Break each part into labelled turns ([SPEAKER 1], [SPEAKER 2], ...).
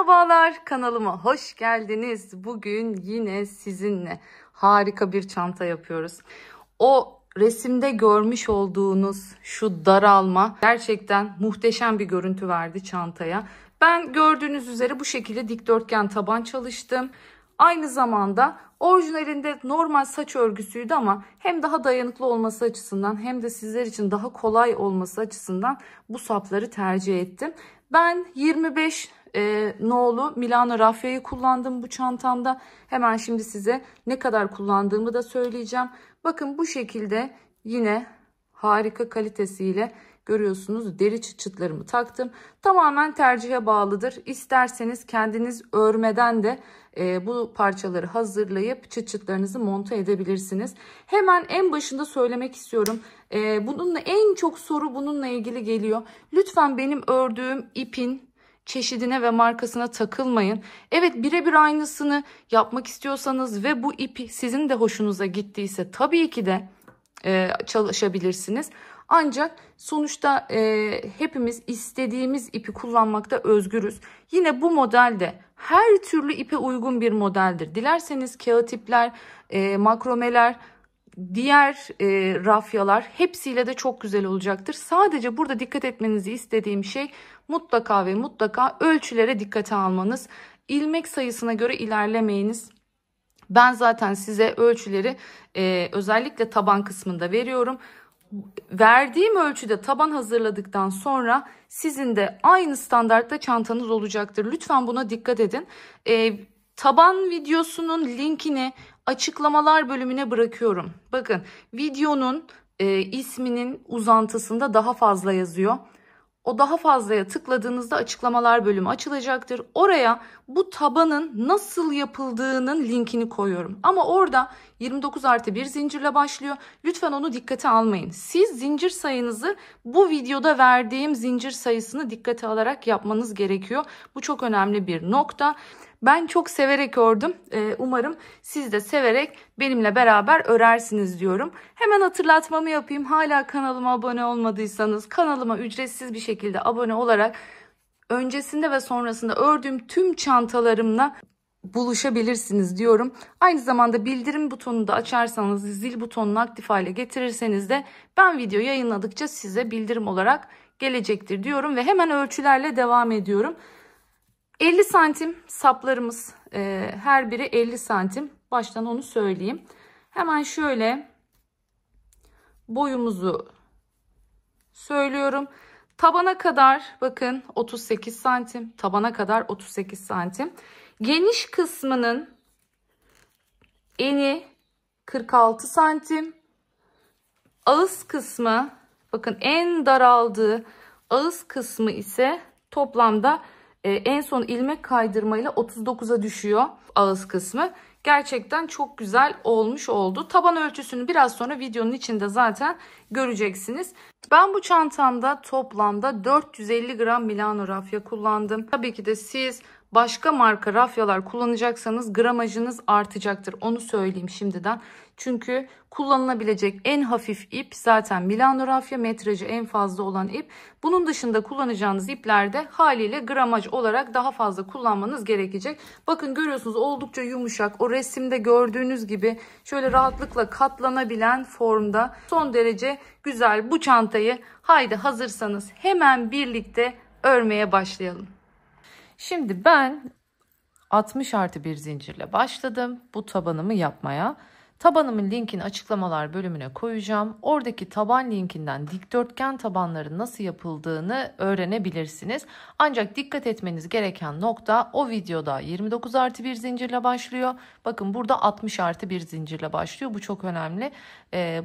[SPEAKER 1] Merhabalar, kanalıma hoş geldiniz. Bugün yine sizinle harika bir çanta yapıyoruz. O resimde görmüş olduğunuz şu daralma gerçekten muhteşem bir görüntü verdi çantaya. Ben gördüğünüz üzere bu şekilde dikdörtgen taban çalıştım. Aynı zamanda orijinalinde normal saç örgüsüydü ama hem daha dayanıklı olması açısından hem de sizler için daha kolay olması açısından bu sapları tercih ettim. Ben 25 nolu Milano Raffya'yı kullandım bu çantamda. Hemen şimdi size ne kadar kullandığımı da söyleyeceğim. Bakın bu şekilde yine harika kalitesiyle görüyorsunuz, deri çıtlarımı taktım. Tamamen tercihe bağlıdır. İsterseniz kendiniz örmeden de bu parçaları hazırlayıp çıtlarınızı monte edebilirsiniz. Hemen en başında söylemek istiyorum. Bununla en çok soru bununla ilgili geliyor. Lütfen benim ördüğüm ipin çeşidine ve markasına takılmayın. Evet, birebir aynısını yapmak istiyorsanız ve bu ipi sizin de hoşunuza gittiyse tabii ki de çalışabilirsiniz. Ancak sonuçta hepimiz istediğimiz ipi kullanmakta özgürüz. Yine bu modelde her türlü ipe uygun bir modeldir. Dilerseniz kağıt ipler, makromeler, diğer rafyalar hepsiyle de çok güzel olacaktır. Sadece burada dikkat etmenizi istediğim şey mutlaka ve mutlaka ölçülere dikkate almanız. İlmek sayısına göre ilerlemeyiniz. Ben zaten size ölçüleri özellikle taban kısmında veriyorum. Verdiğim ölçüde taban hazırladıktan sonra sizin de aynı standartta çantanız olacaktır. Lütfen buna dikkat edin. Taban videosunun linkini açıklamalar bölümüne bırakıyorum. Bakın, videonun isminin uzantısında daha fazla yazıyor. O daha fazlaya tıkladığınızda açıklamalar bölümü açılacaktır. Oraya bu tabanın nasıl yapıldığının linkini koyuyorum. Ama orada 29+1 zincirle başlıyor. Lütfen onu dikkate almayın. Siz zincir sayınızı bu videoda verdiğim zincir sayısını dikkate alarak yapmanız gerekiyor. Bu çok önemli bir nokta. Ben çok severek ördüm. Umarım siz de severek benimle beraber örersiniz diyorum. Hemen hatırlatmamı yapayım. Hala kanalıma abone olmadıysanız kanalıma ücretsiz bir şekilde abone olarak öncesinde ve sonrasında ördüğüm tüm çantalarımla buluşabilirsiniz diyorum. Aynı zamanda bildirim butonunu da açarsanız, zil butonunu aktif hale getirirseniz de ben video yayınladıkça size bildirim olarak gelecektir diyorum ve hemen ölçülerle devam ediyorum. 50 santim saplarımız, her biri 50 santim. Baştan onu söyleyeyim. Hemen şöyle boyumuzu söylüyorum. Tabana kadar bakın 38 santim. Tabana kadar 38 santim. Geniş kısmının eni 46 santim. Ağız kısmı, bakın en daraldığı ağız kısmı ise toplamda en son ilmek kaydırmayla 39'a düşüyor ağız kısmı. Gerçekten çok güzel olmuş oldu. Taban ölçüsünü biraz sonra videonun içinde zaten göreceksiniz. Ben bu çantamda toplamda 450 gram Milano rafya kullandım. Tabii ki de siz başka marka rafyalar kullanacaksanız gramajınız artacaktır. Onu söyleyeyim şimdiden. Çünkü kullanılabilecek en hafif ip zaten Milano rafya, metrajı en fazla olan ip. Bunun dışında kullanacağınız iplerde haliyle gramaj olarak daha fazla kullanmanız gerekecek. Bakın görüyorsunuz, oldukça yumuşak. O resimde gördüğünüz gibi şöyle rahatlıkla katlanabilen formda, son derece güzel bu çantayı. Haydi hazırsanız hemen birlikte örmeye başlayalım. Şimdi ben 60+1 zincirle başladım bu tabanımı yapmaya. Tabanımın linkini açıklamalar bölümüne koyacağım. Oradaki taban linkinden dikdörtgen tabanların nasıl yapıldığını öğrenebilirsiniz. Ancak dikkat etmeniz gereken nokta, o videoda 29+1 zincirle başlıyor. Bakın burada 60+1 zincirle başlıyor. Bu çok önemli.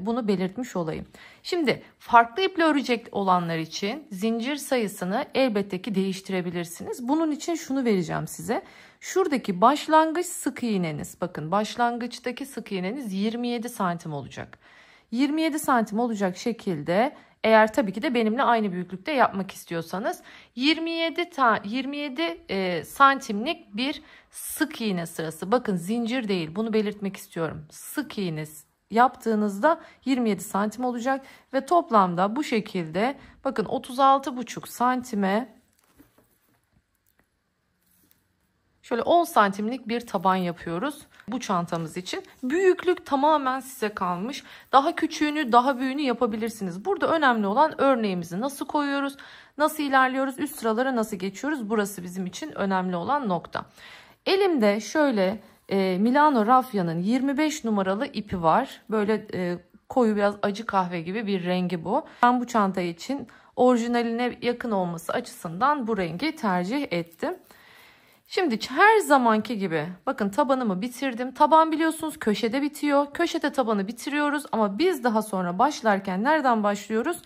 [SPEAKER 1] Bunu belirtmiş olayım. Şimdi farklı iple örecek olanlar için zincir sayısını elbette ki değiştirebilirsiniz. Bunun için şunu vereceğim size. Şuradaki başlangıç sık iğneniz, bakın başlangıçtaki sık iğneniz 27 santim olacak. 27 santim olacak şekilde, eğer tabii ki de benimle aynı büyüklükte yapmak istiyorsanız 27 santimlik bir sık iğne sırası. Bakın zincir değil, bunu belirtmek istiyorum. Sık iğne yaptığınızda 27 santim olacak ve toplamda bu şekilde bakın 36,5 santime Şöyle 10 santimlik bir taban yapıyoruz bu çantamız için. Büyüklük tamamen size kalmış. Daha küçüğünü, daha büyüğünü yapabilirsiniz. Burada önemli olan örneğimizi nasıl koyuyoruz, nasıl ilerliyoruz, üst sıralara nasıl geçiyoruz. Burası bizim için önemli olan nokta. Elimde şöyle Milano Raffia'nın 25 numaralı ipi var. Böyle koyu biraz acı kahve gibi bir rengi bu. Ben bu çanta için orijinaline yakın olması açısından bu rengi tercih ettim. Şimdi her zamanki gibi bakın tabanımı bitirdim. Taban biliyorsunuz köşede bitiyor. Köşede tabanı bitiriyoruz ama biz daha sonra başlarken nereden başlıyoruz?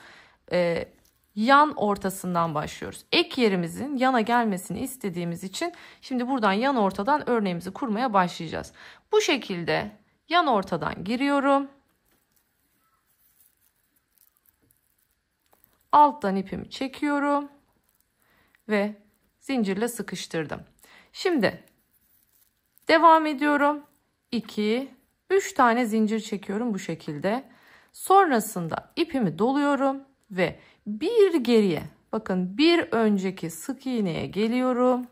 [SPEAKER 1] Yan ortasından başlıyoruz. Ek yerimizin yana gelmesini istediğimiz için şimdi buradan yan ortadan örneğimizi kurmaya başlayacağız. Bu şekilde yan ortadan giriyorum. Alttan ipimi çekiyorum ve zincirle sıkıştırdım. Şimdi devam ediyorum. 2, 3 tane zincir çekiyorum bu şekilde. Sonrasında ipimi doluyorum ve bir geriye, bakın bir önceki sık iğneye geliyorum.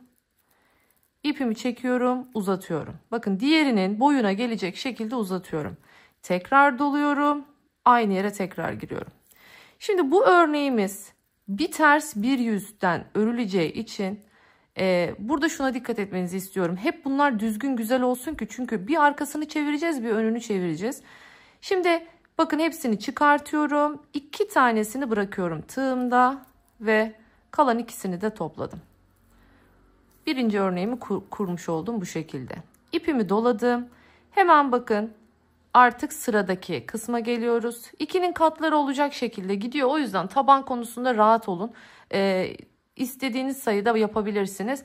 [SPEAKER 1] İpimi çekiyorum, uzatıyorum. Bakın diğerinin boyuna gelecek şekilde uzatıyorum. Tekrar doluyorum. Aynı yere tekrar giriyorum. Şimdi bu örneğimiz bir ters bir yüzden örüleceği için burada şuna dikkat etmenizi istiyorum. Hep bunlar düzgün güzel olsun ki çünkü bir arkasını çevireceğiz, bir önünü çevireceğiz. Şimdi bakın hepsini çıkartıyorum. 2 tanesini bırakıyorum tığımda ve kalan ikisini de topladım. Birinci örneğimi kurmuş oldum bu şekilde. İpimi doladım. Hemen bakın artık sıradaki kısma geliyoruz. 2'nin katları olacak şekilde gidiyor. O yüzden taban konusunda rahat olun. İstediğiniz sayıda yapabilirsiniz.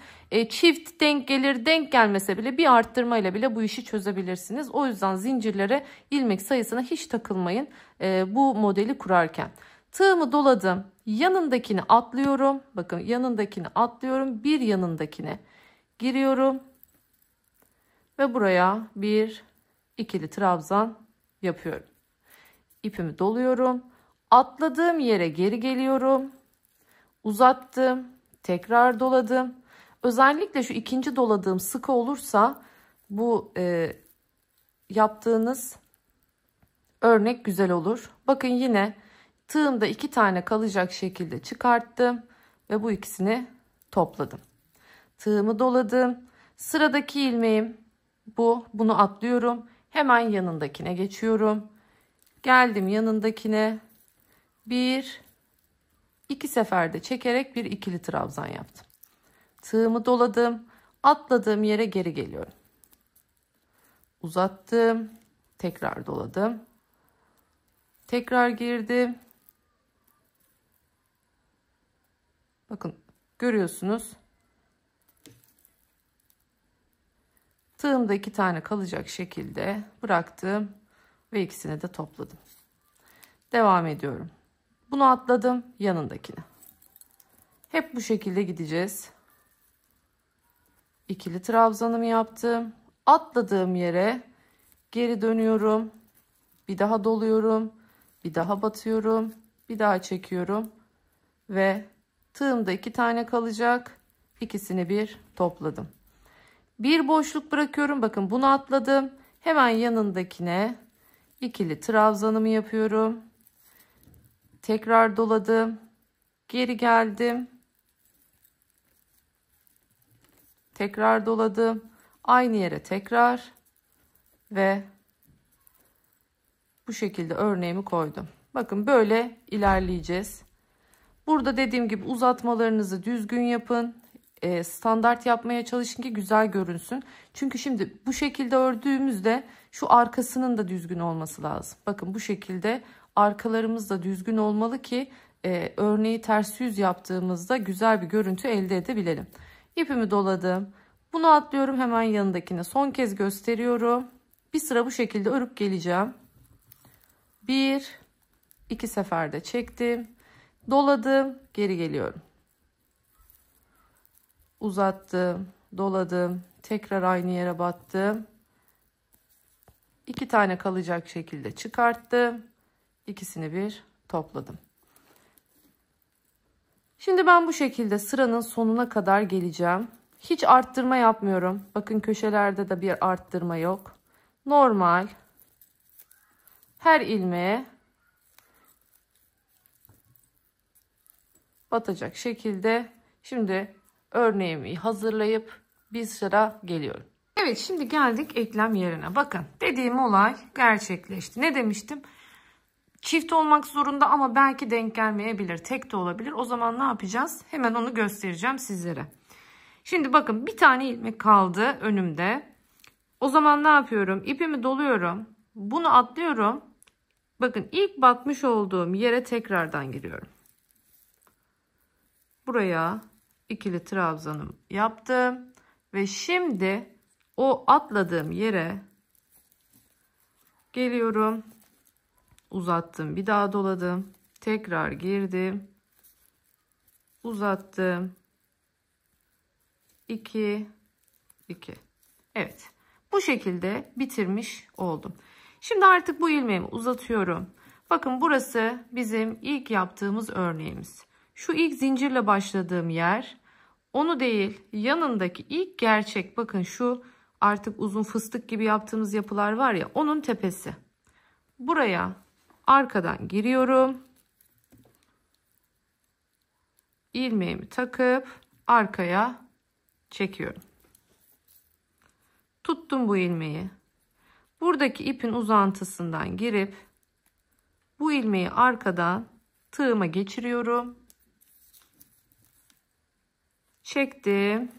[SPEAKER 1] Çift denk gelir, denk gelmese bile bir arttırmayla bile bu işi çözebilirsiniz. O yüzden zincirlere, ilmek sayısına hiç takılmayın bu modeli kurarken. Tığımı doladım. Yanındakini atlıyorum. Bakın yanındakini atlıyorum. Bir yanındakine giriyorum. Ve buraya bir ikili trabzan yapıyorum. İpimi doluyorum. Atladığım yere geri geliyorum. Uzattım. Tekrar doladım. Özellikle şu ikinci doladığım sıkı olursa bu yaptığınız örnek güzel olur. Bakın yine tığımda 2 tane kalacak şekilde çıkarttım ve bu ikisini topladım. Tığımı doladım. Sıradaki ilmeğim bu. Bunu atlıyorum. Hemen yanındakine geçiyorum. Geldim yanındakine. 2 seferde çekerek bir ikili trabzan yaptım. Tığımı doladım. Atladığım yere geri geliyorum. Uzattım. Tekrar doladım. Tekrar girdim. Bakın görüyorsunuz. Tığımda 2 tane kalacak şekilde bıraktım ve ikisini de topladım. Devam ediyorum. Bunu atladım yanındakine. Hep bu şekilde gideceğiz. İkili trabzanımı yaptım. Atladığım yere geri dönüyorum. Bir daha doluyorum. Bir daha batıyorum. Bir daha çekiyorum. Ve tığımda 2 tane kalacak. İkisini bir topladım. Bir boşluk bırakıyorum. Bakın bunu atladım. Hemen yanındakine ikili trabzanımı yapıyorum. Tekrar doladım. Geri geldim. Tekrar doladım. Aynı yere tekrar ve bu şekilde örneğimi koydum. Bakın böyle ilerleyeceğiz. Burada dediğim gibi uzatmalarınızı düzgün yapın. Standart yapmaya çalışın ki güzel görünsün. Çünkü şimdi bu şekilde ördüğümüzde şu arkasının da düzgün olması lazım. Bakın bu şekilde arkalarımız da düzgün olmalı ki örneği ters yüz yaptığımızda güzel bir görüntü elde edebilelim. İpimi doladım. Bunu atlıyorum hemen yanındakine. Son kez gösteriyorum. Bir sıra bu şekilde örüp geleceğim. 2 seferde çektim. Doladım. Geri geliyorum. Uzattım. Doladım. Tekrar aynı yere battım. 2 tane kalacak şekilde çıkarttım. İkisini bir topladım. Şimdi ben bu şekilde sıranın sonuna kadar geleceğim. Hiç arttırma yapmıyorum. Bakın köşelerde de bir arttırma yok. Normal. Her ilmeğe batacak şekilde. Şimdi örneğimi hazırlayıp bir sıra geliyorum. Evet, şimdi geldik eklem yerine. Bakın dediğim olay gerçekleşti. Ne demiştim? Çift olmak zorunda ama belki denk gelmeyebilir. Tek de olabilir. O zaman ne yapacağız? Hemen onu göstereceğim sizlere. Şimdi bakın bir tane ilmek kaldı önümde. O zaman ne yapıyorum? İpimi doluyorum. Bunu atlıyorum. Bakın ilk batmış olduğum yere tekrardan giriyorum. Buraya ikili trabzanım yaptım. Ve şimdi o atladığım yere geliyorum. Uzattım. Bir daha doladım. Tekrar girdim. Uzattım. 2 2. Evet. Bu şekilde bitirmiş oldum. Şimdi artık bu ilmeğimi uzatıyorum. Bakın burası bizim ilk yaptığımız örneğimiz. Şu ilk zincirle başladığım yer, onu değil yanındaki ilk gerçek, bakın şu artık uzun fıstık gibi yaptığımız yapılar var ya, onun tepesi. Buraya arkadan giriyorum. İlmeğimi takıp arkaya çekiyorum. Tuttum bu ilmeği. Buradaki ipin uzantısından girip bu ilmeği arkadan tığıma geçiriyorum. Çektim.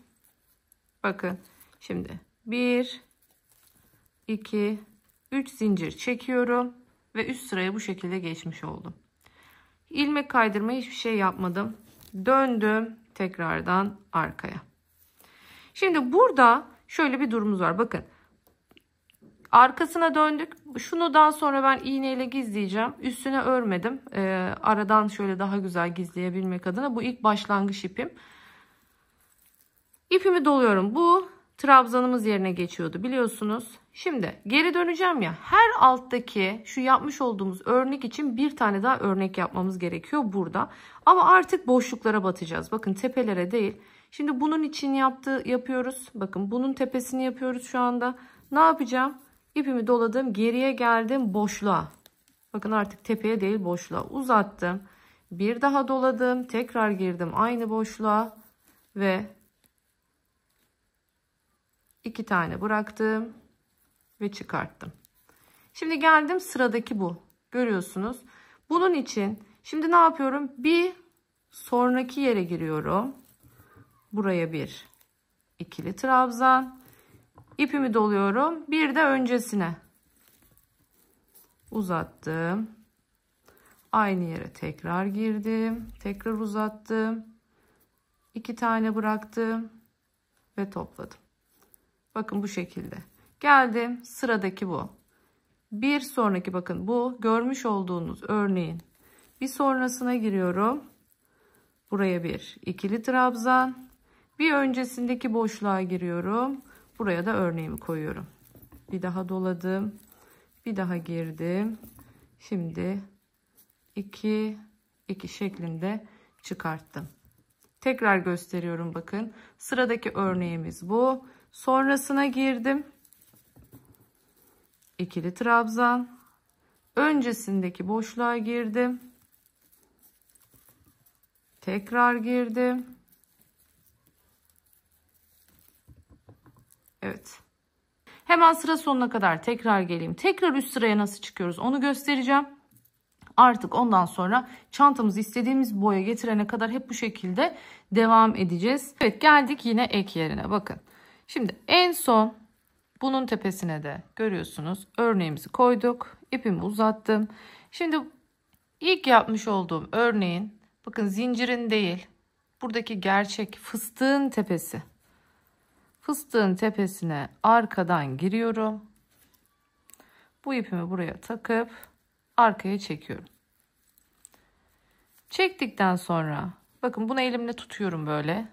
[SPEAKER 1] Bakın şimdi 1 2 3 zincir çekiyorum ve üst sıraya bu şekilde geçmiş oldum. İlmek kaydırma hiçbir şey yapmadım. Döndüm tekrardan arkaya. Şimdi burada şöyle bir durumumuz var. Bakın arkasına döndük. Şunu daha sonra ben iğneyle gizleyeceğim. Üstüne örmedim. Aradan şöyle daha güzel gizleyebilmek adına. Bu ilk başlangıç ipim. İpimi doluyorum. Bu trabzanımız yerine geçiyordu biliyorsunuz. Şimdi geri döneceğim ya. Her alttaki şu yapmış olduğumuz örnek için bir tane daha örnek yapmamız gerekiyor burada. Ama artık boşluklara batacağız. Bakın tepelere değil. Şimdi bunun için yapıyoruz. Bakın bunun tepesini yapıyoruz şu anda. Ne yapacağım? İpimi doladım. Geriye geldim boşluğa. Bakın artık tepeye değil boşluğa uzattım. Bir daha doladım. Tekrar girdim aynı boşluğa ve 2 tane bıraktım ve çıkarttım. Şimdi geldim sıradaki bu. Görüyorsunuz. Bunun için şimdi ne yapıyorum? Bir sonraki yere giriyorum. Buraya bir ikili trabzan. İpimi doluyorum. Bir de öncesine uzattım. Aynı yere tekrar girdim. Tekrar uzattım. 2 tane bıraktım ve topladım. Bakın bu şekilde. Geldim sıradaki bu. Bir sonraki, bakın bu görmüş olduğunuz örneğin bir sonrasına giriyorum. Buraya bir ikili trabzan. Bir öncesindeki boşluğa giriyorum. Buraya da örneğimi koyuyorum. Bir daha doladım. Bir daha girdim. Şimdi 2 2 şeklinde çıkarttım. Tekrar gösteriyorum bakın. Sıradaki örneğimiz bu. Sonrasına girdim. İkili trabzan. Öncesindeki boşluğa girdim. Tekrar girdim. Evet. Hemen sıra sonuna kadar tekrar geleyim. Tekrar üst sıraya nasıl çıkıyoruz onu göstereceğim. Artık ondan sonra çantamızı istediğimiz boya getirene kadar hep bu şekilde devam edeceğiz. Evet, geldik yine ek yerine. Bakın. Şimdi en son bunun tepesine de görüyorsunuz örneğimizi koyduk. İpimi uzattım. Şimdi ilk yapmış olduğum örneğin, bakın zincirin değil, buradaki gerçek fıstığın tepesi. Fıstığın tepesine arkadan giriyorum. Bu ipimi buraya takıp arkaya çekiyorum. Çektikten sonra bakın bunu elimle tutuyorum böyle.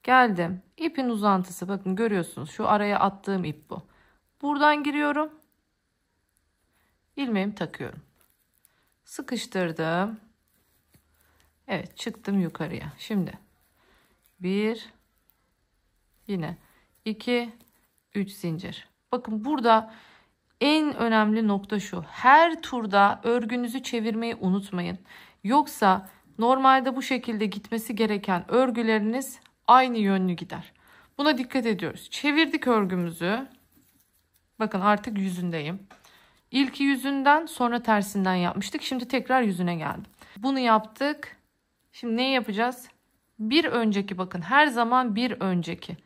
[SPEAKER 1] Geldim. İpin uzantısı, bakın görüyorsunuz. Şu araya attığım ip bu. Buradan giriyorum. İlmeğimi takıyorum. Sıkıştırdım. Evet, çıktım yukarıya. Şimdi 1 Yine 2, 3 zincir. Bakın burada en önemli nokta şu. Her turda örgünüzü çevirmeyi unutmayın. Yoksa normalde bu şekilde gitmesi gereken örgüleriniz aynı yönlü gider. Buna dikkat ediyoruz. Çevirdik örgümüzü. Bakın artık yüzündeyim. İlk yüzünden sonra tersinden yapmıştık. Şimdi tekrar yüzüne geldim. Bunu yaptık. Şimdi ne yapacağız? Bir önceki, bakın her zaman bir önceki.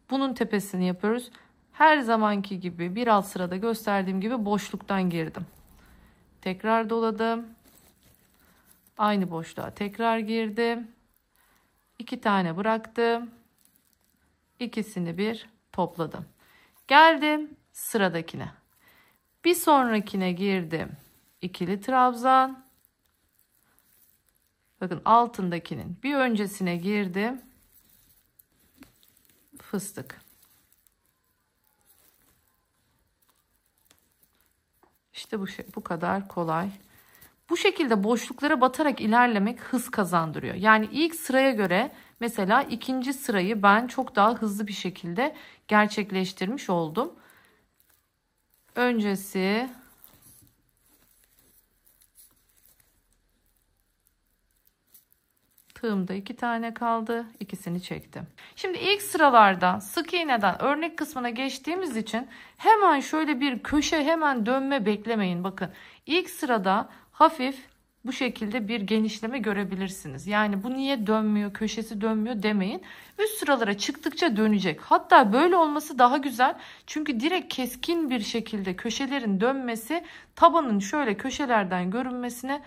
[SPEAKER 1] Bunun tepesini yapıyoruz. Her zamanki gibi bir alt sırada gösterdiğim gibi boşluktan girdim. Tekrar doladım. Aynı boşluğa tekrar girdim. 2 tane bıraktım. İkisini bir topladım. Geldim sıradakine. Bir sonrakine girdim. İkili trabzan. Bakın altındakinin bir öncesine girdim. Fıstık. İşte bu kadar kolay. Bu şekilde boşluklara batarak ilerlemek hız kazandırıyor. Yani ilk sıraya göre mesela ikinci sırayı ben çok daha hızlı bir şekilde gerçekleştirmiş oldum. Öncesi tığımda 2 tane kaldı. İkisini çektim. Şimdi ilk sıralarda sık iğneden örnek kısmına geçtiğimiz için hemen şöyle bir köşe hemen dönme beklemeyin. Bakın ilk sırada hafif bu şekilde bir genişleme görebilirsiniz. Yani bu niye dönmüyor, köşesi dönmüyor demeyin. Üst sıralara çıktıkça dönecek. Hatta böyle olması daha güzel. Çünkü direkt keskin bir şekilde köşelerin dönmesi tabanın şöyle köşelerden görünmesine,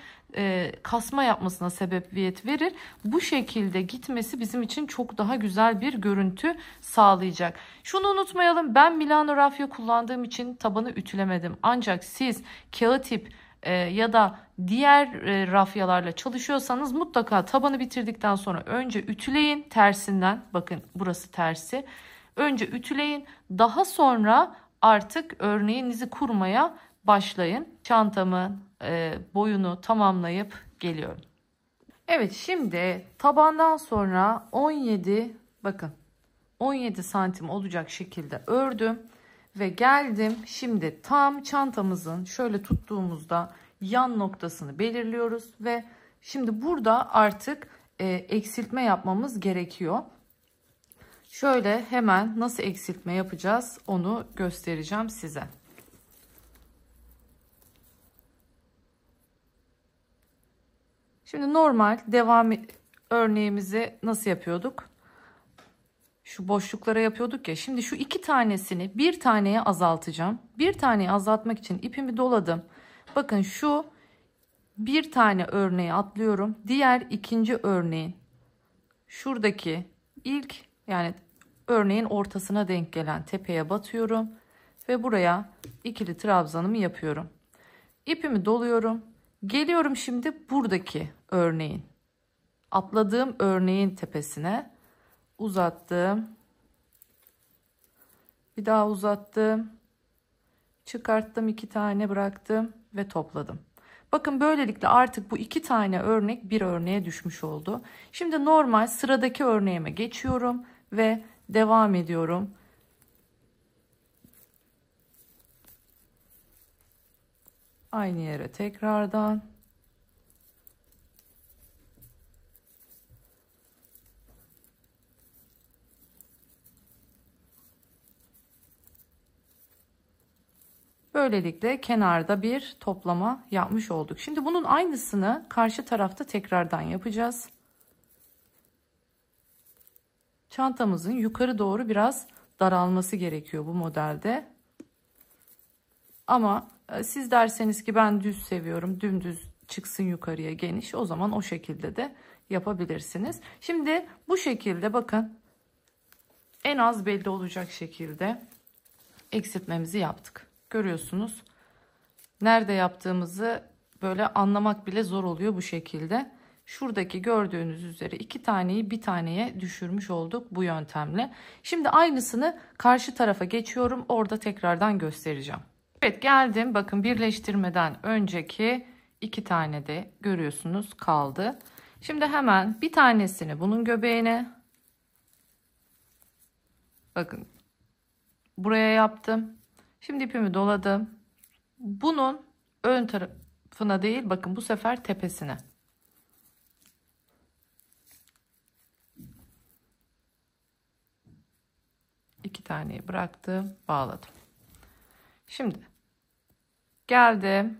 [SPEAKER 1] kasma yapmasına sebebiyet verir. Bu şekilde gitmesi bizim için çok daha güzel bir görüntü sağlayacak. Şunu unutmayalım, ben Milano rafya kullandığım için tabanı ütülemedim. Ancak siz kağıt ip ya da diğer rafyalarla çalışıyorsanız mutlaka tabanı bitirdikten sonra önce ütüleyin tersinden. Bakın burası tersi. Önce ütüleyin, daha sonra artık örneğinizi kurmaya başlayın. Çantamın boyunu tamamlayıp geliyorum. Evet, şimdi tabandan sonra 17, bakın 17 santim olacak şekilde ördüm ve geldim. Şimdi tam çantamızın şöyle tuttuğumuzda yan noktasını belirliyoruz ve şimdi burada artık eksiltme yapmamız gerekiyor. Şöyle hemen nasıl eksiltme yapacağız onu göstereceğim size. Şimdi normal devam örneğimizi nasıl yapıyorduk? Şu boşluklara yapıyorduk ya. Şimdi şu 2 tanesini bir taneye azaltacağım. Bir taneyi azaltmak için ipimi doladım. Bakın şu bir tane örneği atlıyorum. Diğer ikinci örneğin şuradaki ilk, yani örneğin ortasına denk gelen tepeye batıyorum. Ve buraya ikili trabzanımı yapıyorum. İpimi doluyorum. Geliyorum şimdi buradaki örneğin, atladığım örneğin tepesine uzattım. Bir daha uzattım. Çıkarttım, 2 tane bıraktım ve topladım. Bakın böylelikle artık bu 2 tane örnek bir örneğe düşmüş oldu. Şimdi normal sıradaki örneğime geçiyorum ve devam ediyorum. Aynı yere tekrardan. Böylelikle kenarda bir toplama yapmış olduk. Şimdi bunun aynısını karşı tarafta tekrardan yapacağız. Çantamızın yukarı doğru biraz daralması gerekiyor bu modelde. Ama siz derseniz ki ben düz seviyorum, dümdüz çıksın yukarıya geniş, o zaman o şekilde de yapabilirsiniz. Şimdi bu şekilde bakın en az belli olacak şekilde eksiltmemizi yaptık. Görüyorsunuz. Nerede yaptığımızı böyle anlamak bile zor oluyor bu şekilde. Şuradaki gördüğünüz üzere 2 taneyi bir taneye düşürmüş olduk bu yöntemle. Şimdi aynısını karşı tarafa geçiyorum. Orada tekrardan göstereceğim. Evet, geldim. Bakın birleştirmeden önceki 2 tane de görüyorsunuz kaldı. Şimdi hemen bir tanesini bunun göbeğine, Bakın buraya yaptım. Şimdi ipimi doladım. Bunun ön tarafına değil, bakın bu sefer tepesine. İki taneyi bıraktım, bağladım. Şimdi geldim.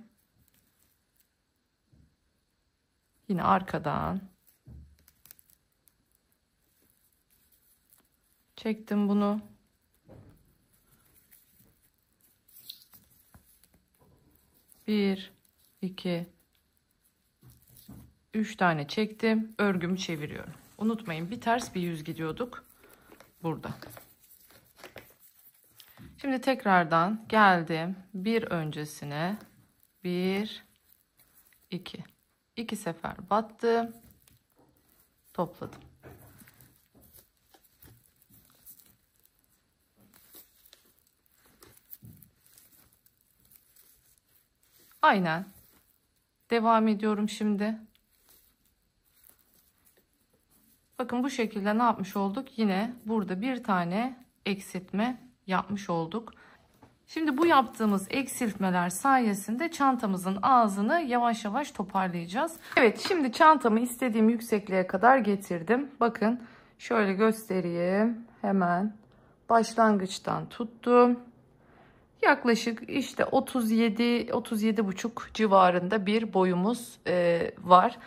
[SPEAKER 1] Yine arkadan çektim bunu. Bir, iki, üç tane çektim. Örgümü çeviriyorum. Unutmayın, bir ters bir yüz gidiyorduk burada. Şimdi tekrardan geldim. Bir öncesine bir, iki. İki sefer battım. Topladım. Aynen. Devam ediyorum şimdi. Bakın bu şekilde ne yapmış olduk? Yine burada bir tane eksiltme yapmış olduk. Şimdi bu yaptığımız eksiltmeler sayesinde çantamızın ağzını yavaş yavaş toparlayacağız. Evet, şimdi çantamı istediğim yüksekliğe kadar getirdim. Bakın şöyle göstereyim. Hemen başlangıçtan tuttum. Yaklaşık işte 37-37,5 civarında bir boyumuz var.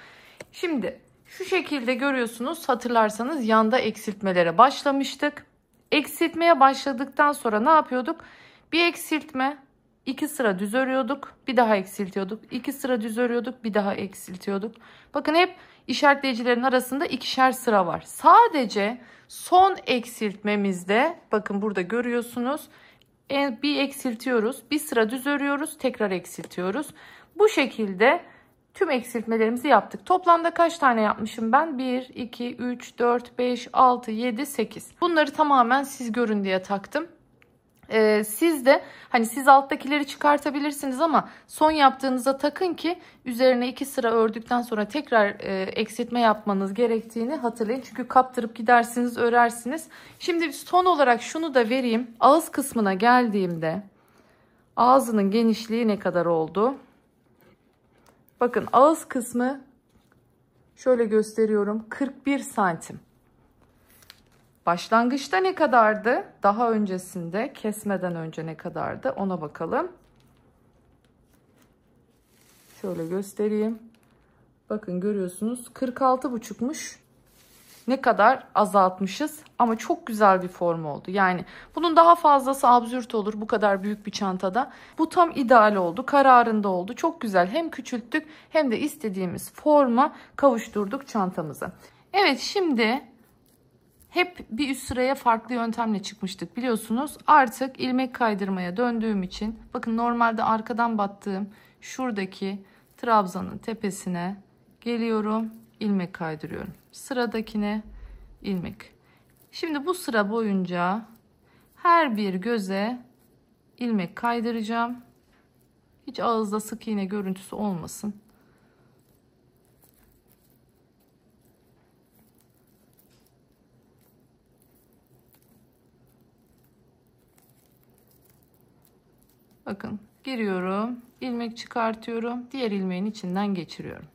[SPEAKER 1] Şimdi şu şekilde görüyorsunuz, hatırlarsanız yanda eksiltmelere başlamıştık. Eksiltmeye başladıktan sonra ne yapıyorduk? Bir eksiltme, 2 sıra düz örüyorduk, bir daha eksiltiyorduk. 2 sıra düz örüyorduk, bir daha eksiltiyorduk. Bakın hep işaretleyicilerin arasında ikişer sıra var. Sadece son eksiltmemizde, bakın burada görüyorsunuz, bir eksiltiyoruz, bir sıra düz örüyoruz, tekrar eksiltiyoruz. Bu şekilde tüm eksiltmelerimizi yaptık. Toplamda kaç tane yapmışım ben? 1, 2, 3, 4, 5, 6, 7, 8. Bunları tamamen siz görün diye taktım. Siz de hani siz alttakileri çıkartabilirsiniz ama son yaptığınıza takın ki üzerine 2 sıra ördükten sonra tekrar eksiltme yapmanız gerektiğini hatırlayın. Çünkü kaptırıp gidersiniz, örersiniz. Şimdi son olarak şunu da vereyim. Ağız kısmına geldiğimde ağzının genişliği ne kadar oldu? Bakın ağız kısmı şöyle gösteriyorum, 41 santim. Başlangıçta ne kadardı? Daha öncesinde, kesmeden önce ne kadardı? Ona bakalım. Şöyle göstereyim. Bakın görüyorsunuz 46,5'muş. Ne kadar azaltmışız ama çok güzel bir form oldu. Yani bunun daha fazlası absürt olur bu kadar büyük bir çantada. Bu tam ideal oldu, kararında oldu. Çok güzel, hem küçülttük hem de istediğimiz forma kavuşturduk çantamızı. Evet, şimdi hep bir üst sıraya farklı yöntemle çıkmıştık biliyorsunuz. Artık ilmek kaydırmaya döndüğüm için bakın normalde arkadan battığım şuradaki trabzanın tepesine geliyorum, ilmek kaydırıyorum. Sıradakine ilmek. Şimdi bu sıra boyunca her bir göze ilmek kaydıracağım. Hiç ağızda sık iğne görüntüsü olmasın. Bakın giriyorum, ilmek çıkartıyorum, diğer ilmeğin içinden geçiriyorum.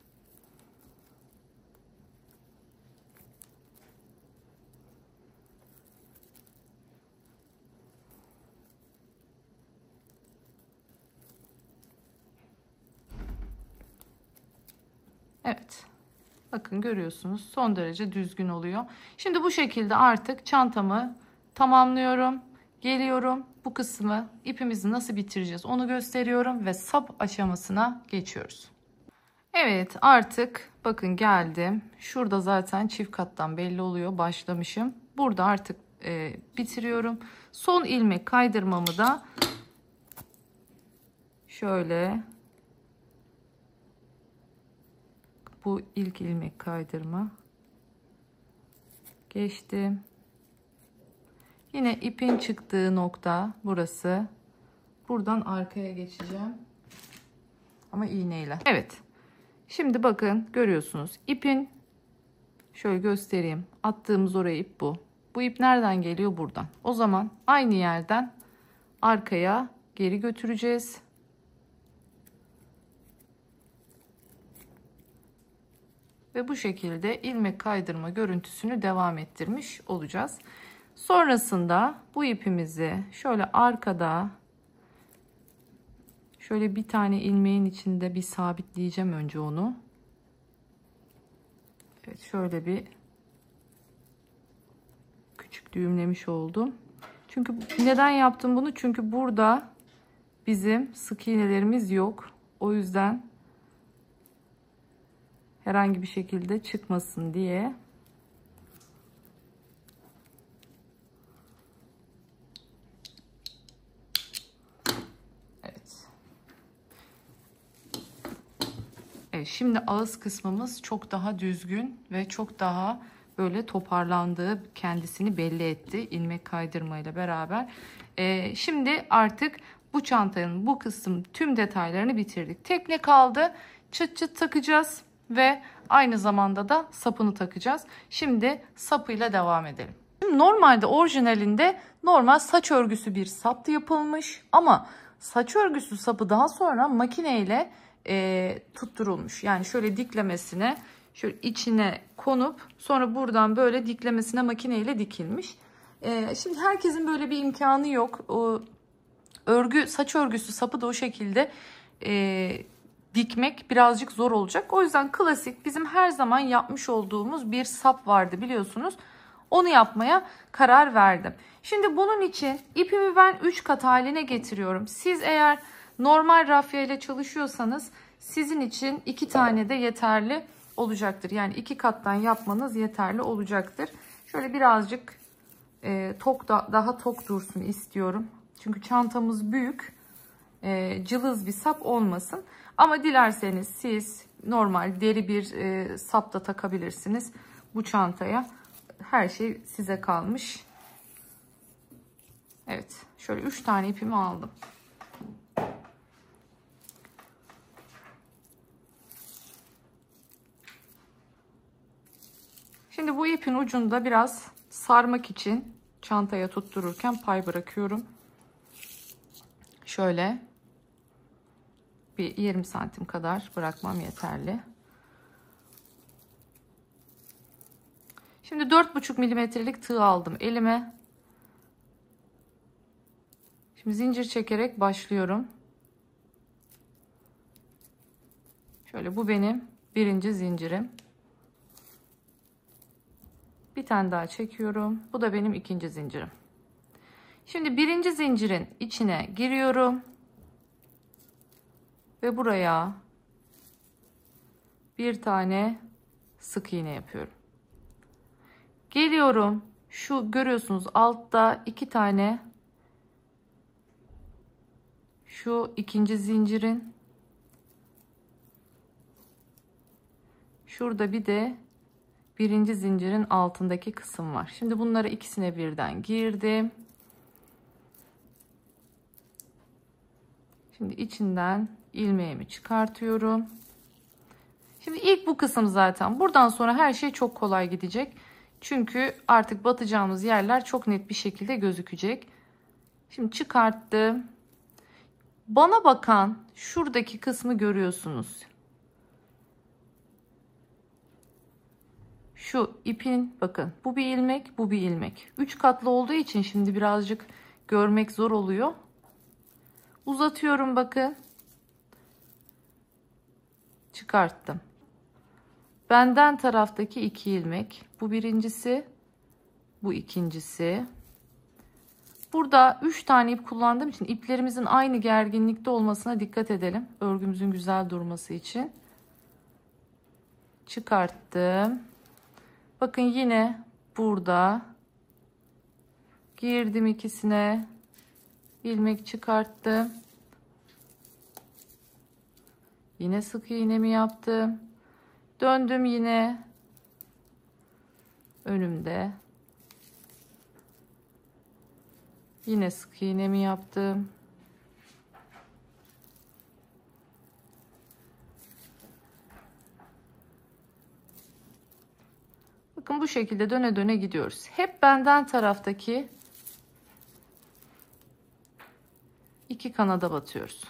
[SPEAKER 1] Evet. Bakın görüyorsunuz, son derece düzgün oluyor. Şimdi bu şekilde artık çantamı tamamlıyorum. Geliyorum, bu kısmı ipimizi nasıl bitireceğiz onu gösteriyorum ve sap aşamasına geçiyoruz. Evet, artık bakın geldim. Şurada zaten çift kattan belli oluyor, başlamışım. Burada artık bitiriyorum. Son ilmek kaydırmamı da şöyle, bu ilk ilmek kaydırma geçtim. Yine ipin çıktığı nokta burası. Buradan arkaya geçeceğim. Ama iğneyle. Evet. Şimdi bakın görüyorsunuz. İpin şöyle göstereyim. Attığımız oraya ip bu. Bu ip nereden geliyor? Buradan. O zaman aynı yerden arkaya geri götüreceğiz. Ve bu şekilde ilmek kaydırma görüntüsünü devam ettirmiş olacağız. Sonrasında bu ipimizi şöyle arkada şöyle bir tane ilmeğin içinde bir sabitleyeceğim önce onu. Evet, şöyle bir küçük düğümlemiş oldum. Çünkü neden yaptım bunu? Çünkü burada bizim sık iğnelerimiz yok. O yüzden herhangi bir şekilde çıkmasın diye. Evet. Evet, şimdi ağız kısmımız çok daha düzgün ve çok daha böyle toparlandığı, kendisini belli etti ilmek kaydırmayla beraber. Şimdi artık bu çantanın bu kısım tüm detaylarını bitirdik. Tek ne kaldı? Çıt çıt takacağız ve aynı zamanda da sapını takacağız. Şimdi sapıyla devam edelim. Şimdi normalde orijinalinde normal saç örgüsü bir saptı yapılmış ama saç örgüsü sapı daha sonra makineyle tutturulmuş. Yani şöyle diklemesine, şöyle içine konup sonra buradan böyle diklemesine makineyle dikilmiş. Şimdi herkesin böyle bir imkanı yok. O saç örgüsü sapı da o şekilde dikmek birazcık zor olacak. O yüzden klasik bizim her zaman yapmış olduğumuz bir sap vardı biliyorsunuz. Onu yapmaya karar verdim. Şimdi bunun için ipimi ben 3 kat haline getiriyorum. Siz eğer normal rafya ile çalışıyorsanız sizin için 2 tane de yeterli olacaktır. Yani 2 kattan yapmanız yeterli olacaktır. Şöyle birazcık daha tok dursun istiyorum. Çünkü çantamız büyük. Cılız bir sap olmasın. Ama dilerseniz siz normal deri bir sap da takabilirsiniz bu çantaya. Her şey size kalmış. Evet. Şöyle 3 tane ipimi aldım. Şimdi bu ipin ucunda biraz sarmak için çantaya tuttururken pay bırakıyorum. Şöyle bir 20 santim kadar bırakmam yeterli. Şimdi 4,5 milimetrelik tığ aldım elime. Şimdi zincir çekerek başlıyorum. Şöyle bu benim birinci zincirim. Bir tane daha çekiyorum. Bu da benim ikinci zincirim. Şimdi birinci zincirin içine giriyorum. Ve buraya bir tane sık iğne yapıyorum. Geliyorum. Şu görüyorsunuz altta 2 tane şu ikinci zincirin şurada bir de birinci zincirin altındaki kısım var. Şimdi bunları ikisine birden girdim. Şimdi içinden ilmeğimi çıkartıyorum. Şimdi ilk bu kısım zaten. Buradan sonra her şey çok kolay gidecek. Çünkü artık batacağımız yerler çok net bir şekilde gözükecek. Şimdi çıkarttım. Bana bakan şuradaki kısmı görüyorsunuz. Şu ipin bakın bu bir ilmek, bu bir ilmek. 3 katlı olduğu için şimdi birazcık görmek zor oluyor. Uzatıyorum bakın. Çıkarttım. Benden taraftaki 2 ilmek. Bu birincisi, bu ikincisi. Burada 3 tane ip kullandığım için iplerimizin aynı gerginlikte olmasına dikkat edelim. Örgümüzün güzel durması için. Çıkarttım. Bakın yine burada girdim ikisine. İlmek çıkarttım. Yine sık iğnemi yaptım. Döndüm yine önümde. Yine sık iğnemi yaptım. Bakın bu şekilde döne döne gidiyoruz. Hep benden taraftaki iki kanada batıyoruz.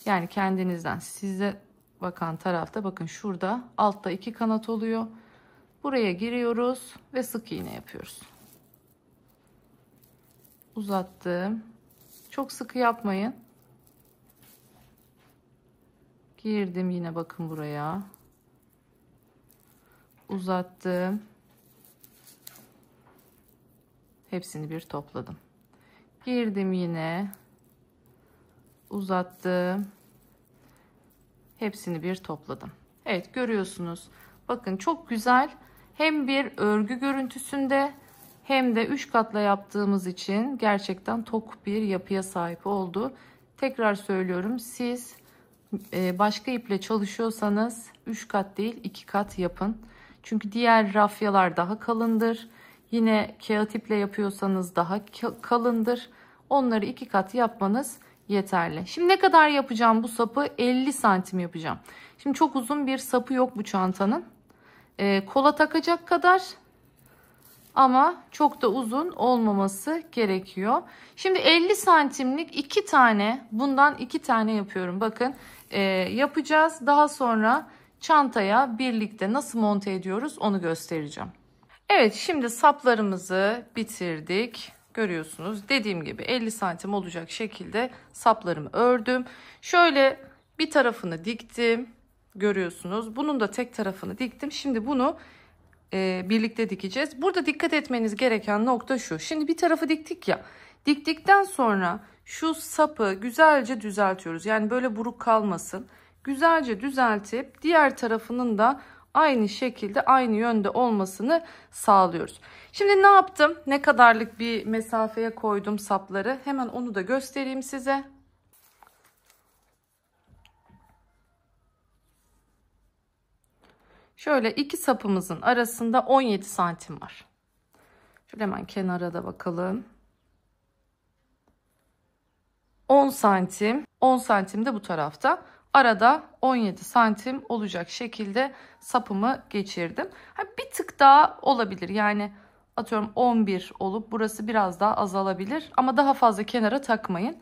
[SPEAKER 1] Yani kendinizden size bakan tarafta bakın şurada altta iki kanat oluyor. Buraya giriyoruz ve sık iğne yapıyoruz. Uzattım. Çok sıkı yapmayın. Girdim yine bakın buraya. Uzattım. Hepsini bir topladım. Girdim yine. Uzattım. Hepsini bir topladım. Evet görüyorsunuz. Bakın çok güzel. Hem bir örgü görüntüsünde hem de 3 katla yaptığımız için gerçekten tok bir yapıya sahip oldu. Tekrar söylüyorum. Siz başka iple çalışıyorsanız 3 kat değil 2 kat yapın. Çünkü diğer rafyalar daha kalındır. Yine kağıt iple yapıyorsanız daha kalındır. Onları 2 kat yapmanız yeterli. Şimdi ne kadar yapacağım bu sapı? 50 santim yapacağım. Şimdi çok uzun bir sapı yok bu çantanın. Kola takacak kadar ama çok da uzun olmaması gerekiyor. Şimdi 50 santimlik 2 tane bundan 2 tane yapıyorum. Bakın yapacağız. Daha sonra çantaya birlikte nasıl monte ediyoruz onu göstereceğim. Evet şimdi saplarımızı bitirdik. Görüyorsunuz dediğim gibi 50 santim olacak şekilde saplarımı ördüm. Şöyle bir tarafını diktim. Görüyorsunuz. Bunun da tek tarafını diktim. Şimdi bunu birlikte dikeceğiz. Burada dikkat etmeniz gereken nokta şu. Şimdi bir tarafı diktik ya. Diktikten sonra şu sapı güzelce düzeltiyoruz. Yani böyle buruk kalmasın. Güzelce düzeltip diğer tarafının da aynı şekilde aynı yönde olmasını sağlıyoruz. Şimdi ne yaptım? Ne kadarlık bir mesafeye koydum sapları? Hemen onu da göstereyim size. Şöyle iki sapımızın arasında 17 santim var. Şöyle hemen kenara da bakalım. 10 santim, 10 santim de bu tarafta. Arada 17 santim olacak şekilde sapımı geçirdim. Bir tık daha olabilir. Yani atıyorum 11 olup burası biraz daha azalabilir. Ama daha fazla kenara takmayın.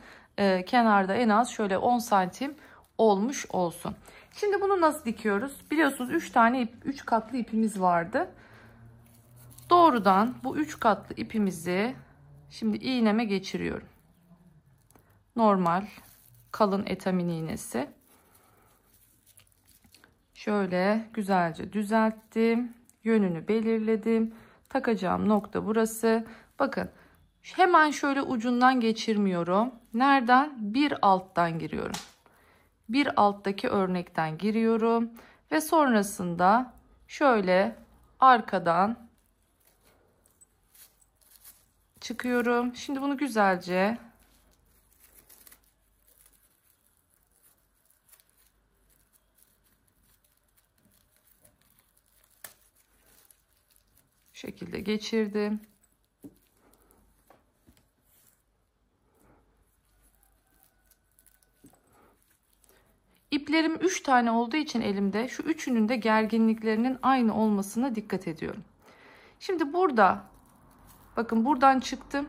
[SPEAKER 1] Kenarda en az şöyle 10 santim olmuş olsun. Şimdi bunu nasıl dikiyoruz? Biliyorsunuz 3 tane 3 katlı ipimiz vardı. Doğrudan bu 3 katlı ipimizi şimdi iğneme geçiriyorum. Normal kalın etamin iğnesi. Şöyle güzelce düzelttim. Yönünü belirledim. Takacağım nokta burası. Bakın hemen şöyle ucundan geçirmiyorum. Nereden? Bir alttan giriyorum. Bir alttaki örnekten giriyorum. Ve sonrasında şöyle arkadan çıkıyorum. Şimdi bunu güzelce şekilde geçirdim. İplerim 3 tane olduğu için elimde şu üçünün de gerginliklerinin aynı olmasına dikkat ediyorum. Şimdi burada bakın buradan çıktım.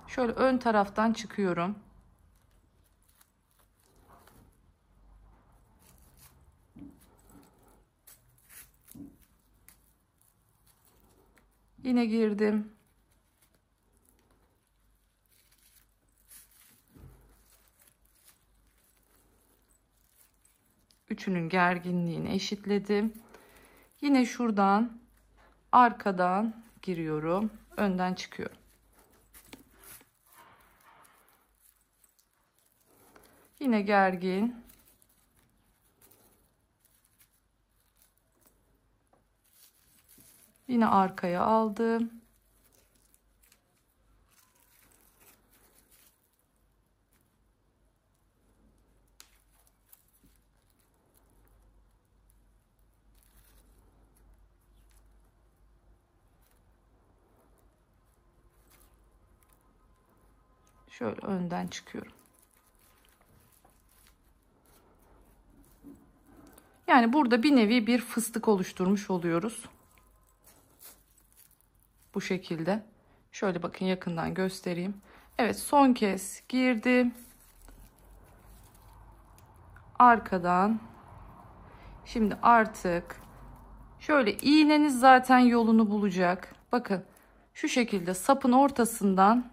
[SPEAKER 1] Şöyle ön taraftan çıkıyorum. Yine girdim. Üçünün gerginliğini eşitledim. Yine şuradan arkadan giriyorum. Önden çıkıyorum. Yine gergin. Yine arkaya aldım. Şöyle önden çıkıyorum. Yani burada bir nevi bir fıstık oluşturmuş oluyoruz. Bu şekilde. Şöyle bakın, yakından göstereyim. Evet, son kez girdim. Arkadan. Şimdi artık şöyle, iğneniz zaten yolunu bulacak. Bakın şu şekilde sapın ortasından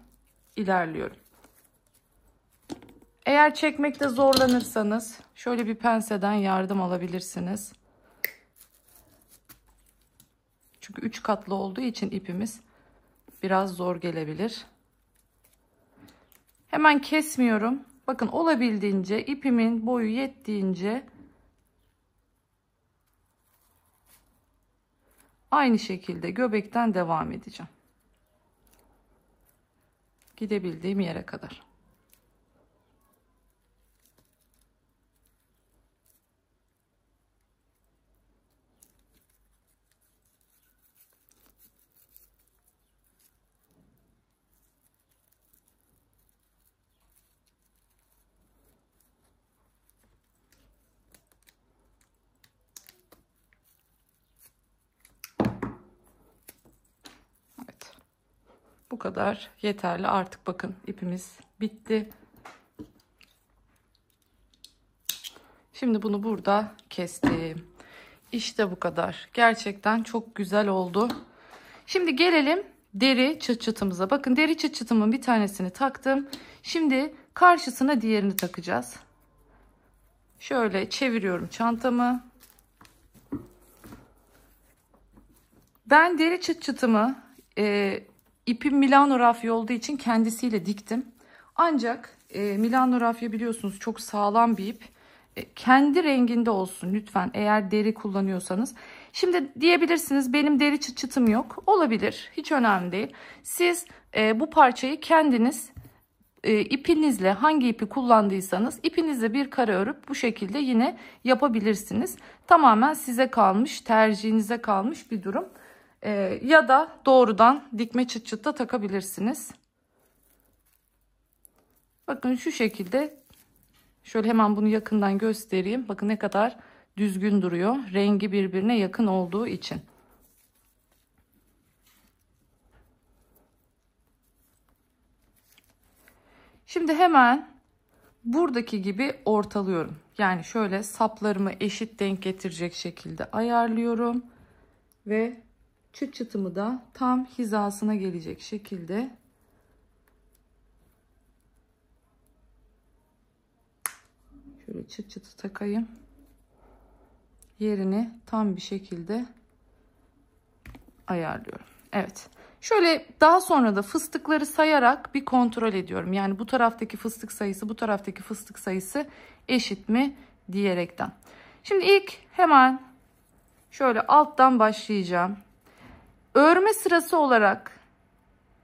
[SPEAKER 1] ilerliyorum. Eğer çekmekte zorlanırsanız şöyle bir penseden yardım alabilirsiniz. Çünkü 3 katlı olduğu için ipimiz biraz zor gelebilir. Hemen kesmiyorum. Bakın, olabildiğince ipimin boyu yettiğince aynı şekilde göbekten devam edeceğim. Gidebildiğim yere kadar. Evet. Bu kadar yeterli. Artık bakın, ipimiz bitti. Şimdi bunu burada kestim. İşte bu kadar. Gerçekten çok güzel oldu. Şimdi gelelim deri çıt çıtımıza. Bakın, deri çıt çıtımın bir tanesini taktım. Şimdi karşısına diğerini takacağız. Şöyle çeviriyorum çantamı. Ben deri çıt çıtımı ipim Milano rafya olduğu için kendisiyle diktim. Ancak Milano rafya biliyorsunuz çok sağlam bir ip. Kendi renginde olsun lütfen, eğer deri kullanıyorsanız. Şimdi diyebilirsiniz, benim deri çıt çıtım yok. Olabilir, hiç önemli değil. Siz bu parçayı kendiniz ipinizle, hangi ipi kullandıysanız ipinizle bir kare örüp bu şekilde yine yapabilirsiniz. Tamamen size kalmış, tercihinize kalmış bir durum. Ya da doğrudan dikme çıt çıt da takabilirsiniz. Bakın şu şekilde. Şöyle hemen bunu yakından göstereyim. Bakın ne kadar düzgün duruyor. Rengi birbirine yakın olduğu için. Şimdi hemen buradaki gibi ortalıyorum. Yani şöyle saplarımı eşit denk getirecek şekilde ayarlıyorum. Ve çıt çıtımı da tam hizasına gelecek şekilde şöyle çıt çıtı takayım. Yerini tam bir şekilde ayarlıyorum. Evet. Şöyle daha sonra da fıstıkları sayarak bir kontrol ediyorum. Yani bu taraftaki fıstık sayısı, bu taraftaki fıstık sayısı eşit mi diyerekten. Şimdi ilk hemen şöyle alttan başlayacağım. Örme sırası olarak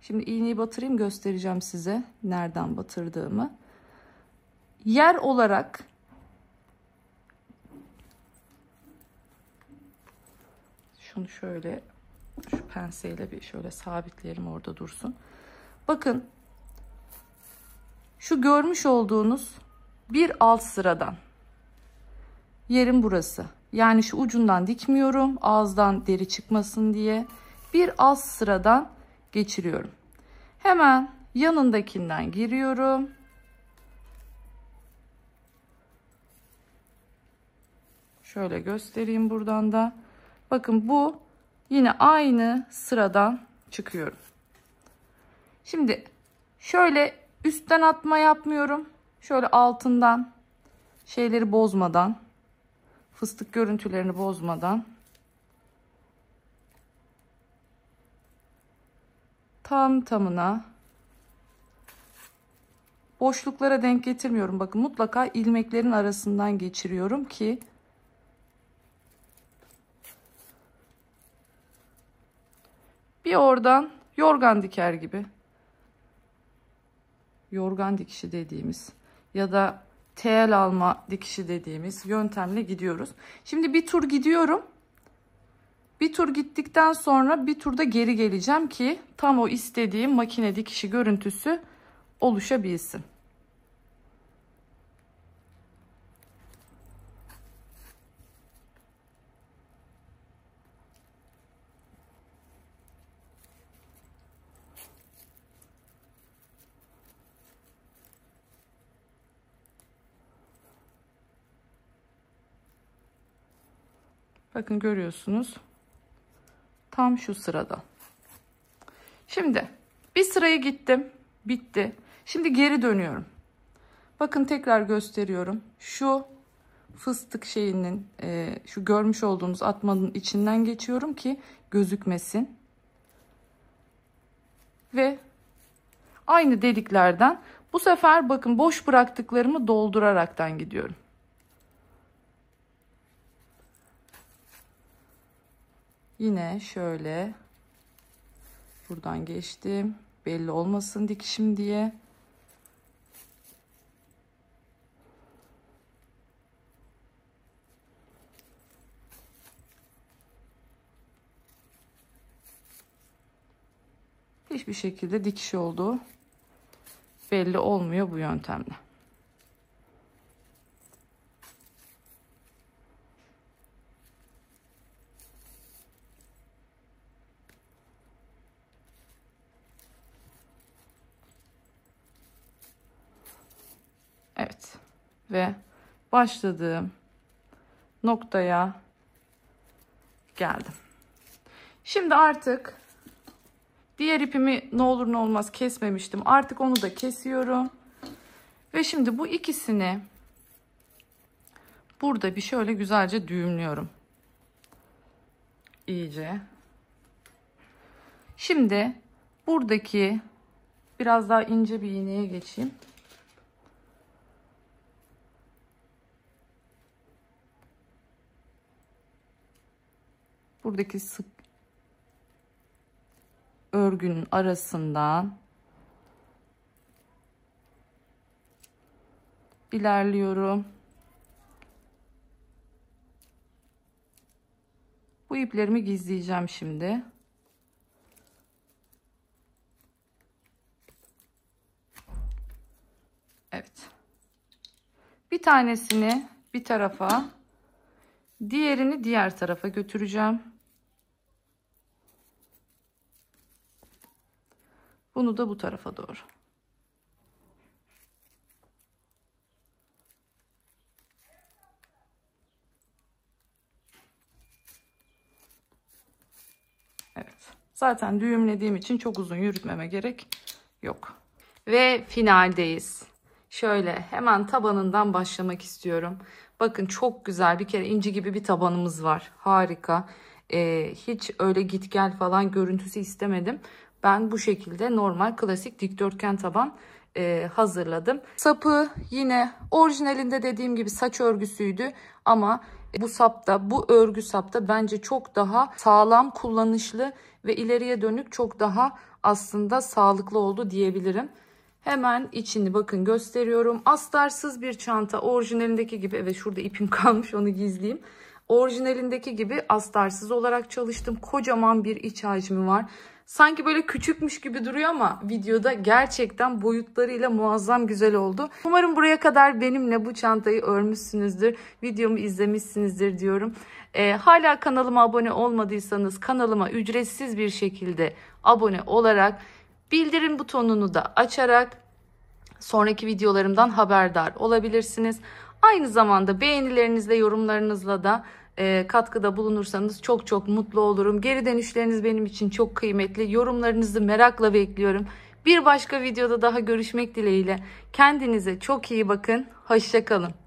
[SPEAKER 1] şimdi iğneyi batırayım, göstereceğim size nereden batırdığımı. Yer olarak şunu şöyle şu penseyle bir şöyle sabitleyelim, orada dursun. Bakın, şu görmüş olduğunuz bir alt sıradan yerim burası. Yani şu ucundan dikmiyorum, ağızdan deri çıkmasın diye. Bir alt sıradan geçiriyorum. Hemen yanındakinden giriyorum. Şöyle göstereyim buradan da. Bakın, bu yine aynı sıradan çıkıyorum. Şimdi şöyle üstten atma yapmıyorum. Şöyle altından şeyleri bozmadan, fıstık görüntülerini bozmadan tam tamına, boşluklara denk getirmiyorum. Bakın, mutlaka ilmeklerin arasından geçiriyorum ki bir oradan yorgan diker gibi, yorgan dikişi dediğimiz ya da tel alma dikişi dediğimiz yöntemle gidiyoruz. Şimdi bir tur gidiyorum. Bir tur gittikten sonra bir turda geri geleceğim ki tam o istediğim makine dikişi görüntüsü oluşabilsin. Bakın görüyorsunuz. Tam şu sırada. Şimdi bir sıraya gittim. Bitti. Şimdi geri dönüyorum. Bakın tekrar gösteriyorum. Şu fıstık şeyinin şu görmüş olduğunuz atmanın içinden geçiyorum ki gözükmesin. Ve aynı deliklerden bu sefer bakın boş bıraktıklarımı dolduraraktan gidiyorum. Yine şöyle buradan geçtim. Belli olmasın dikişim diye. Hiçbir şekilde dikiş olduğu belli olmuyor bu yöntemle. Evet. Ve başladığım noktaya geldim. Şimdi artık diğer ipimi ne olur ne olmaz kesmemiştim. Artık onu da kesiyorum. Ve şimdi bu ikisini burada bir şöyle güzelce düğümlüyorum. İyice. Şimdi buradaki biraz daha ince bir iğneye geçeyim. Buradaki sık örgünün arasından ilerliyorum. Bu iplerimi gizleyeceğim şimdi. Evet. Bir tanesini bir tarafa, diğerini diğer tarafa götüreceğim. Bunu da bu tarafa doğru. Evet. Zaten düğümlediğim için çok uzun yürütmeme gerek yok. Ve finaldeyiz. Şöyle hemen tabanından başlamak istiyorum. Bakın çok güzel, bir kere inci gibi bir tabanımız var. Harika. Hiç öyle git gel falan görüntüsü istemedim. Ben bu şekilde normal klasik dikdörtgen taban hazırladım. Sapı yine orijinalinde dediğim gibi saç örgüsüydü ama bu sapta, bu örgü sapta bence çok daha sağlam, kullanışlı ve ileriye dönük çok daha aslında sağlıklı oldu diyebilirim. Hemen içini bakın gösteriyorum. Astarsız bir çanta, orijinalindeki gibi. Evet, şurada ipim kalmış, onu gizleyeyim. Orijinalindeki gibi astarsız olarak çalıştım. Kocaman bir iç hacmi var. Sanki böyle küçükmüş gibi duruyor ama videoda gerçekten boyutlarıyla muazzam güzel oldu. Umarım buraya kadar benimle bu çantayı örmüşsünüzdür. Videomu izlemişsinizdir diyorum. Hala kanalıma abone olmadıysanız kanalıma ücretsiz bir şekilde abone olarak, bildirim butonunu da açarak sonraki videolarımdan haberdar olabilirsiniz. Aynı zamanda beğenilerinizle, yorumlarınızla da katkıda bulunursanız çok çok mutlu olurum. Geri dönüşleriniz benim için çok kıymetli. Yorumlarınızı merakla bekliyorum. Bir başka videoda daha görüşmek dileğiyle. Kendinize çok iyi bakın. Hoşça kalın.